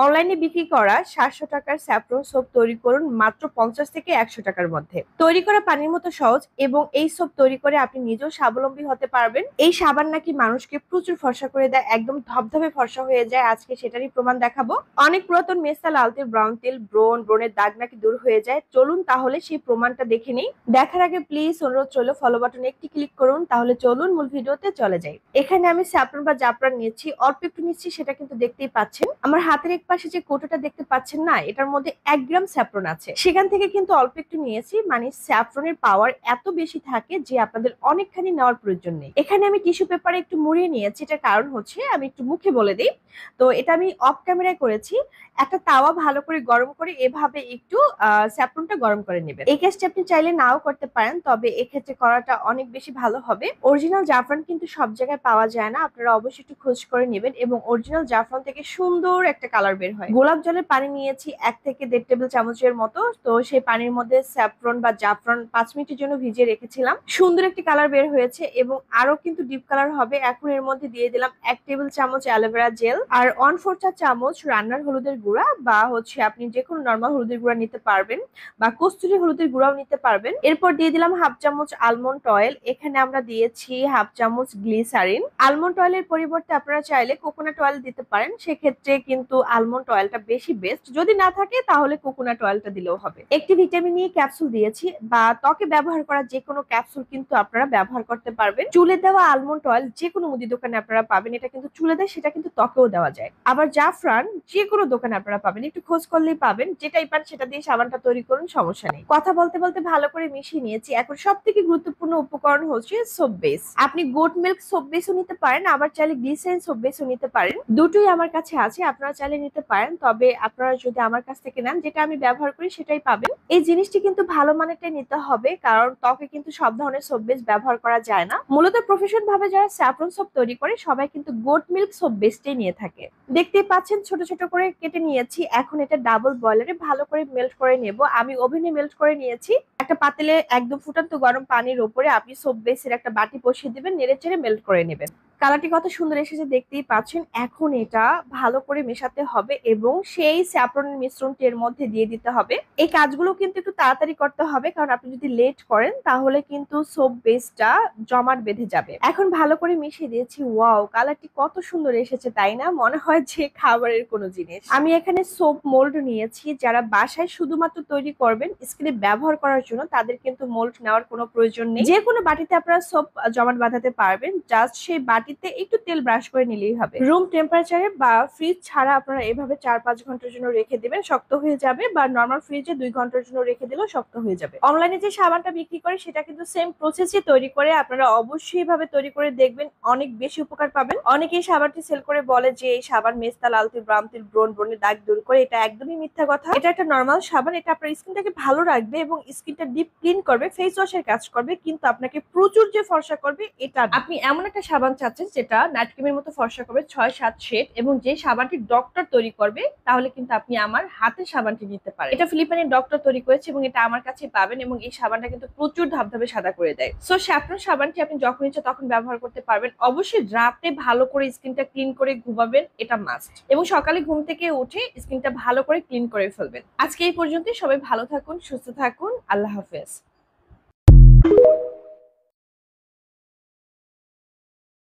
অনলাইনে বিক্রি করা 700 টাকার স্যাফরন সোপ তৈরি করুন মাত্র 50 থেকে 100 টাকার মধ্যে। তৈরি করা পানির মতো সহজ এবং এই সোপ তৈরি করে আপনি নিজেও স্বাবলম্বী হতে পারবেন। এই সাবান নাকি মানুষকে প্রচুর ফর্সা করে দেয়, একদম ধবধবে ফর্সা হয়ে যায়। আজকে সেটারই প্রমাণ দেখাবো। অনেক পুরাতন মেস্তা, লাল তেল, ব্রাউন তেল, ব্রণের দাগ নাকি দূর হয়ে যায়। চলুন তাহলে সেই প্রমাণটা দেখে নিই। দেখার আগে প্লিজ অনুরোধ চলো ফলো বাটনে একটি ক্লিক করুন। তাহলে চলুন মূল ভিডিওতে চলে যাই। এখানে আমি স্যাফরন বা জাফরান নিচ্ছি, অল্প একটু নিচ্ছি, সেটা কিন্তু দেখতেই পাচ্ছেন। আমার হাতের এক পাশে যে কৌটোটা দেখতে পাচ্ছেন না, এটার মধ্যে 1 গ্রাম স্যাফরন আছে। সেখান থেকে কিন্তু অল্প একটু নিয়েছি, মানে স্যাফরনের পাওয়ার এত বেশি থাকে যে আপনাদের অনেকখানি নেওয়ার প্রয়োজন নেই। এখানে আমি টিস্যু পেপারে একটু মুড়িয়ে নিয়েছি, এটার কারণ হচ্ছে আমি একটু মুখে বলে দিই। তো এটা আমি অফ ক্যামেরায় করেছি। একটা তাওয়া ভালো করে গরম করে এভাবে একটু স্যাফরনটা গরম করে নেবেন। এই কাজটা আপনি চাইলে নাও করতে পারেন, তবে এক্ষেত্রে করাটা অনেক বেশি ভালো হবে। অরিজিনাল জাফরান কিন্তু সব জায়গায় পাওয়া যায় না, আপনারা অবশ্যই একটু খোঁজ করে নেবেন। এবং অরিজিনাল জাফরান থেকে সুন্দর একটা কালার বের হয়। গোলাপ জলের পানি নিয়েছি 1 থেকে 1.5 টেবিল চামচের মতো। তো সেই পানির মধ্যে স্যাফরন বা জাফরান 5 মিনিটের জন্য ভিজিয়ে রেখেছিলাম। সুন্দর একটি কালার বের হয়েছে এবং আরো কিন্তু ডিপ কালার হবে। এখন এর মধ্যে দিয়ে দিলাম 1 টেবিল চামচ অ্যালোভেরা জেল আর 1/4 চা চামচ রান্নার হলুদের গুঁড়া, বা হচ্ছে আপনি যে কোনো নরমাল হলুদের গুঁড়া নিতে পারবেন, বা কস্তুরি হলুদের গুঁড়াও নিতে পারবেন। এরপর দিয়ে দিলাম 1/2 চামচ আলমন্ড অয়েল। এখানে আমরা দিয়েছি 1/2 চামচ গ্লিসারিন। আলমন্ড অয়েলের পরিবর্তে আপনারা চাইলে কোকোনাট অয়েল দিতে পারেন, সেক্ষেত্রে কিন্তু আলমন্ড অয়েলটা বেশি বেস্ট। যদি না থাকে তাহলে কোকোনাট অয়েলটা দিলেও হবে। একটি ভিটামিন ই ক্যাপসুল দিয়েছি, বা ত্বকে ব্যবহার করা যে কোনো ক্যাপসুল কিন্তু আপনারা ব্যবহার করতে পারবেন। চুলে দেওয়া আলমন্ড অয়েল যে কোনো মুদি দোকানে আপনারা পাবেন, এটা কিন্তু চুলে দেয়, সেটা কিন্তু ত্বকেও দেওয়া যায়। আবার জাফরান যে কোনো দোকানে আপনারা পাবেন, একটু খোঁজ করলেই পাবেন। যেটাই পান সেটা দিয়ে সাবানটা তৈরি করুন, সমস্যা নেই। কথা বলতে বলতে ভালো করে মিশিয়ে নিয়েছি। এখন সব থেকে গুরুত্বপূর্ণ উপকরণ হচ্ছে সোপ বেস। আপনি গোট মিল্ক সোপ বেসও নিতে পারেন, আবার চাইলে গ্লিসারিন সোপ বেসও নিতে পারেন। দুটোই আমার কাছে আছে, আপনারা চাইলে নিতে পারেন। তবে আপনারা যদি আমার কাছ থেকে নেন, যেটা আমি ব্যবহার করি সেটাই পাবেন। এই জিনিসটি কিন্তু ভালো মানেরটাই নিতে হবে, কারণ ত্বকে কিন্তু সব ধরনের সোপ বেস ব্যবহার করা যায় না। মূলত প্রফেশন ভাবে যারা স্যাফরন সোপ তৈরি করে সবাই কিন্তু গোট মিল্ক সোপ বেসটাই নিয়ে থাকে। দেখতেই পাচ্ছেন ছোট ছোট করে কেটে নিয়েছি। এখন এটা ডাবল বয়লারে ভালো করে মেল্ট করে নেব। আমি ওভেনে মেল্ট করে নিয়েছি। একটা পাতিলে একদম ফুটান্ত গরম পানির উপরে আপনি সোপ বেসের একটা বাটি বসিয়ে দিবেন, নেড়ে চেড়ে মেল্ট করে নেবেন। কালারটি কত সুন্দর এসেছে দেখতেই পাচ্ছেন। এখন এটা ভালো করে মেশাতে হবে এবং সেই স্যাফরনের মিশ্রণটি এর মধ্যে দিয়ে দিতে হবে। এই কাজগুলো কিন্তু একটু তাড়াতাড়ি করতে হবে, কারণ আপনি যদি লেট করেন তাহলে কিন্তু সোপ বেসটা জমাট বেঁধে যাবে। এখন ভালো করে মিশিয়ে দিয়েছি। ওয়াও, কালারটি কত সুন্দর এসেছে, তাই না? মনে হয় যে খাবারের কোনো জিনিস। আমি এখানে সোপ মোল্ড নিয়েছি। যারা বাসায় শুধুমাত্র তৈরি করবেন স্কিনে ব্যবহার করার জন্য, তাদের কিন্তু মোল্ড নেওয়ার কোনো প্রয়োজন নেই। যে কোনো বাটিতে আপনারা সোপ জমাট বাঁধাতে পারবেন, জাস্ট সেই বাটিতে একটু তেল ব্রাশ করে নিলেই হবে। রুম টেম্পারেচারে বা ফ্রিজ ছাড়া আপনারা এভাবে 4-5 ঘন্টার জন্য রেখে দিবেন, শক্ত হয়ে যাবে। বা নরমাল ফ্রিজে 2 ঘন্টার জন্য রেখে দিলেও শক্ত হয়ে যাবে। অনলাইনে যে সাবানটা বিক্রি করে সেটা কিন্তু সেম প্রসেসে তৈরি করে, আপনারা অবশ্যই ভাবে তৈরি করে দেখবেন, অনেক বেশি উপকার পাবেন। অনেকেই সাবানটি সেল করে বলে যে এই সাবান মেস্তা, লাল তেল, ব্রাউন তেল, ব্রণের দাগ দূর করে। এটা একদমই মিথ্যা কথা। এটা একটা নরমাল সাবান, এটা আপনার স্কিনটাকে ভালো রাখবে এবং স্কিনটা ডিপ ক্লিন করবে, ফেস ওয়াশের কাজ করবে, কিন্তু আপনাকে প্রচুর যে ফর্সা করবে এটা। আপনি এমন একটা সাবান চাচ্ছেন যেটা নাইট ক্রিমের মতো ফর্সা করবে 6-7 শেড, এবং যে সাবানটি ডক্টর তৈরি করবে, তাহলে কিন্তু আপনি আমার হাতের সাবানটি নিতে পারেন। এটা ফিলিপাইনের ডক্টর তৈরি করেছে এবং এটা আমার কাছে পাবেন, এবং এই সাবানটা কিন্তু প্রচুর ধবধবে সাদা করে দেয়। সো স্যাফরন সাবানটি আপনি যখন ইচ্ছা তখন ব্যবহার করতে পারবেন। অবশ্যই রাতে ভালো করে স্কিনটা ক্লিন করে ঘুমাবেন, এটা মাস্ট। এবং সকালে ঘুম থেকে উঠে স্কিনটা ভালো করে ক্লিন করে ফেলবেন। আজকে এই পর্যন্তই। সবাই ভালো থাকুন, সুস্থ থাকুন। আল্লাহ হাফেজ।